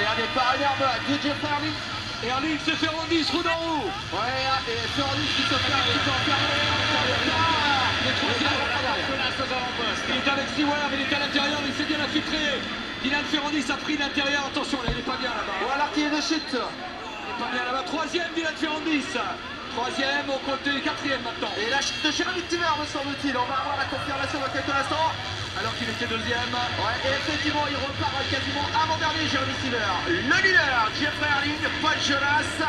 Allez, un départ énorme de Jeff Hardy. Et Hardy se fait Ferrandis, roue d'en haut. Ouais, et Ferrandis qui se fait un petit peu enfermer. Le troisième, il est avec Stewart, il est à l'intérieur, il s'est bien infiltré. Dylan Ferrandis a pris l'intérieur, attention, là, il n'est pas bien là-bas. Voilà qui est de chute. Il n'est pas bien là-bas, troisième Dylan Ferrandis. Troisième au côté, quatrième maintenant. Et la chute de Jérémy Timmer, me semble-t-il. On va avoir la confirmation dans quelques instants. Alors qu'il était deuxième. Ouais, et effectivement, il repart quasiment avant-dernier, Jérémy Timmer. Le leader, Jeffrey Erling, Paul Jonas,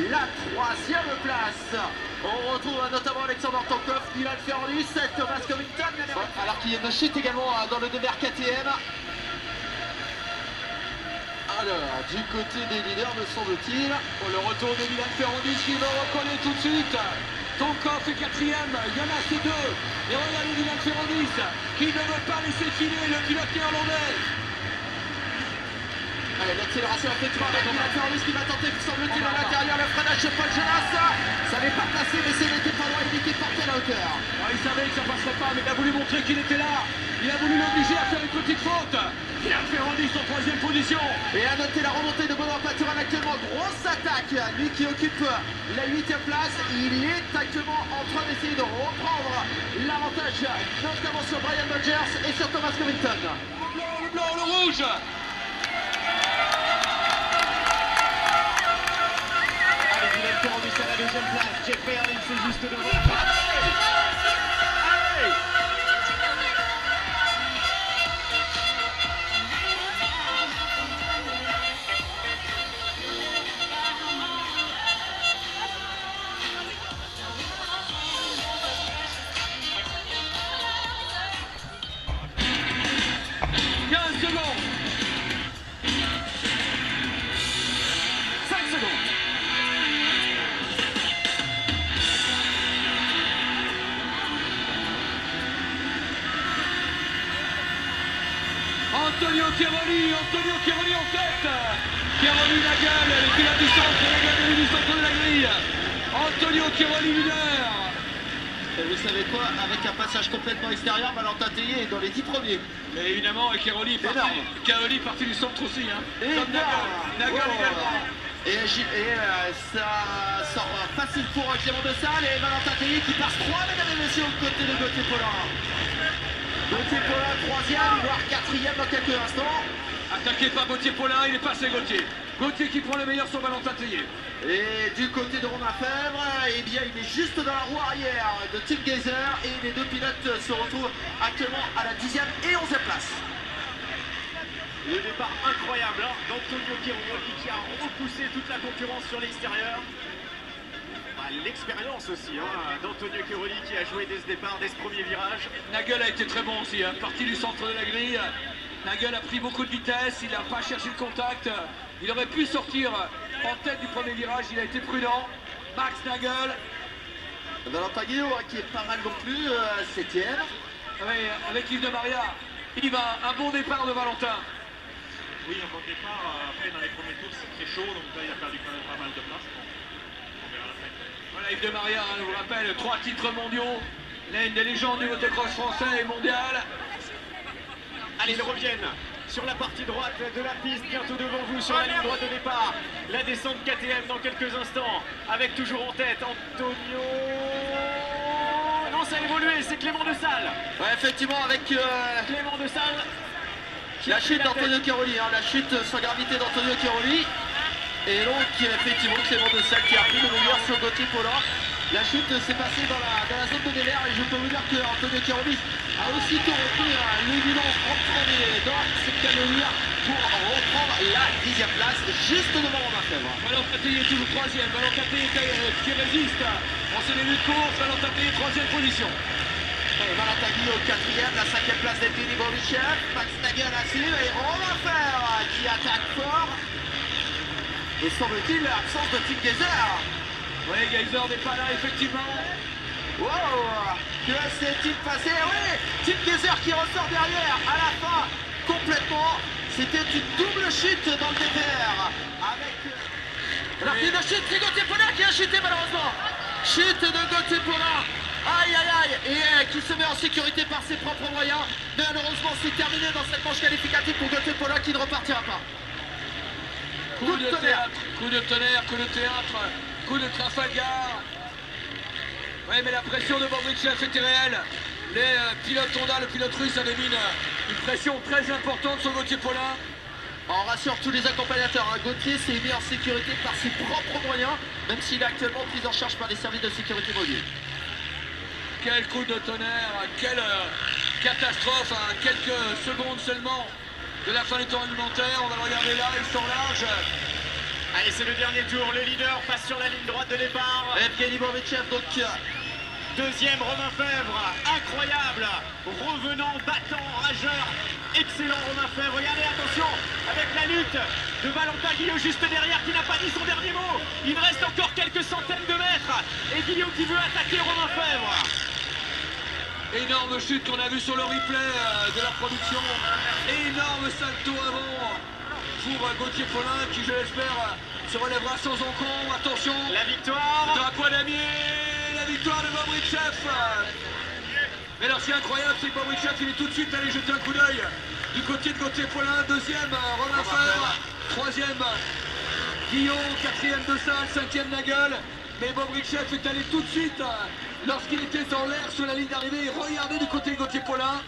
la troisième place. On retrouve notamment Alexander Tonkov, Dylan Ferrandis, Thomas Covington. Alors qu'il y a une chute également dans le DBR KTM. Alors, du côté des leaders, me semble-t-il. Pour le retour de Dylan Ferrandis qui va recoller tout de suite. Tonkov est quatrième, Jonas est deux. Et regardez Dylan Ferrandis qui ne veut pas laisser filer le pilote néerlandais. Allez, l'accélération effectivement avec Dylan Ferrandis qui va tenter, semble-t-il, à l'intérieur, le freinage de Paul Jonas. Ça n'est pas placé, mais ce n'était pas loin, il était porté à la hauteur. Ouais, il savait que ça passerait pas, mais il a voulu montrer qu'il était là. Il a voulu l'obliger à faire une petite faute. Dylan Ferrandis en troisième position. Et à noter la remontée de Benoît Paturan actuellement, grosse attaque. Lui qui occupe la 8e place, il est actuellement en train d'essayer de reprendre l'avantage, notamment sur Brian Rogers et sur Thomas Covington. Le blanc, le rouge. Allez, Dylan Ferrandis à la deuxième place. Jeff Erling, c'est juste devant. Antonio Chiaroli en tête. Chiaroli la gueule, elle fait la distance, elle a gagné du centre de la grille. Antonio Chiaroli leader. Et vous savez quoi, avec un passage complètement extérieur, Valentin Tellier est dans les 10 premiers. Et évidemment, Chiaroli est parti du centre aussi. Hein. Comme Nagel également. Et ça sort facile pour Clément de Salle et Valentin Tellier qui passe 3, mesdames et messieurs, au côté de Gauthier Paulin. Gauthier Paulin, 3e, voire 4e dans quelques instants. Attaqué par Gauthier Paulin, il est passé Gauthier. Gauthier qui prend le meilleur sur Valentin Tellier. Et du côté de Romain Fèvre, eh bien il est juste dans la roue arrière de Tim Geyser et les deux pilotes se retrouvent actuellement à la 10e et 11e place. Le départ incroyable d'Antonio Chiaroli qui a repoussé toute la concurrence sur l'extérieur. L'expérience aussi d'Antonio Chiaroli qui a joué dès ce départ, dès ce premier virage. Nagel a été très bon aussi, parti du centre de la grille. Nagel a pris beaucoup de vitesse, il n'a pas cherché le contact. Il aurait pu sortir en tête du premier virage, il a été prudent. Max Nagel. Valentin Guillot qui est pas mal non plus, 7e. Oui, avec Yves de Maria, il va un bon départ de Valentin. Oui, un bon départ. Après, dans les premiers tours, c'est très chaud, donc là, il a perdu quand même pas mal de place. On verra la fin. Voilà, Yves de Maria, je vous rappelle, 3 titres mondiaux, l'une des légendes du motocross français et mondial. Allez, ils reviennent sur la partie droite de la piste, bientôt devant vous sur la ligne droite de départ. La descente KTM dans quelques instants, avec toujours en tête Antonio... Non, ça a évolué, c'est Clément de Salle. Ouais, effectivement, avec Clément de Salle. la chute d'Antonio Chiaroli, la chute sans gravité d'Antonio Chiaroli. Et donc, effectivement, Clément de Salle qui a pris le meilleur sur Gauthier Paulin. La chute s'est passée dans la zone de délire et je peux vous dire que Antonio Chiaroli a aussitôt repris le guidon en premier dans cette cannelure pour reprendre la 10e place juste devant Romain Fèvre. Valentin Tellier est toujours 3e, Valentin Tellier qui résiste. On s'est les de course, Valentin Tellier 3e position. Et Valentin Guillot 4e, la 5e place d'Evgeny Bovichev, Max Nagel à suivre et Romain Fèvre qui attaque fort. Et semble-t-il l'absence de Tim Geyser. Oui, Geyser n'est pas là, effectivement. Wow, que s'est-il passé? Oui, Tim Geyser qui ressort derrière à la fin, complètement. C'était une double chute dans le DPR. Avec... Alors qu'il y a une chute, c'est Gauthier Paulin qui a chuté malheureusement. Chute de Gauthier Paulin. Aïe aïe aïe. Et qui se met en sécurité par ses propres moyens. Malheureusement, c'est terminé dans cette manche qualificative pour Gauthier Paulin qui ne repartira pas. Coup de théâtre, coup de tonnerre, coup de théâtre, coup de Trafalgar. Oui, mais la pression de Bobrikchev était réelle. Les pilotes Honda, le pilote russe, avait mis une pression très importante sur Gauthier Paulin. On rassure tous les accompagnateurs, hein. Gauthier s'est mis en sécurité par ses propres moyens, même s'il est actuellement pris en charge par les services de sécurité mobiles. Quel coup de tonnerre, quelle catastrophe, à quelques secondes seulement de la fin du temps alimentaire. On va le regarder là, ils sont larges. Allez, c'est le dernier tour. Le leader passe sur la ligne droite de départ. Evgeny Bobrikchev, donc Deuxième, Romain Fèvre. Incroyable. Revenant, battant, rageur. Excellent, Romain Fèvre. Regardez, attention, avec la lutte de Valentin Guillot juste derrière qui n'a pas dit son dernier mot. Il reste encore quelques centaines de mètres. Et Guillot qui veut attaquer Romain Fèvre. Énorme chute qu'on a vue sur le replay de la production. Énorme salto avant pour Gauthier Paulin qui, je l'espère, se relèvera sans encombre. Attention, La victoire. drapeau damier, la victoire de Bobrikchev. Mais alors, ce qui est incroyable, c'est que Bobrikchev, il est tout de suite allé jeter un coup d'œil du côté de Gauthier Paulin. Deuxième, Romain Fèvre. Troisième, Guillaume. Quatrième de Salle. Cinquième, Nagel. Mais Bobrikchev est allé tout de suite, lorsqu'il était en l'air sur la ligne d'arrivée, regardez du côté de Gauthier Paulin.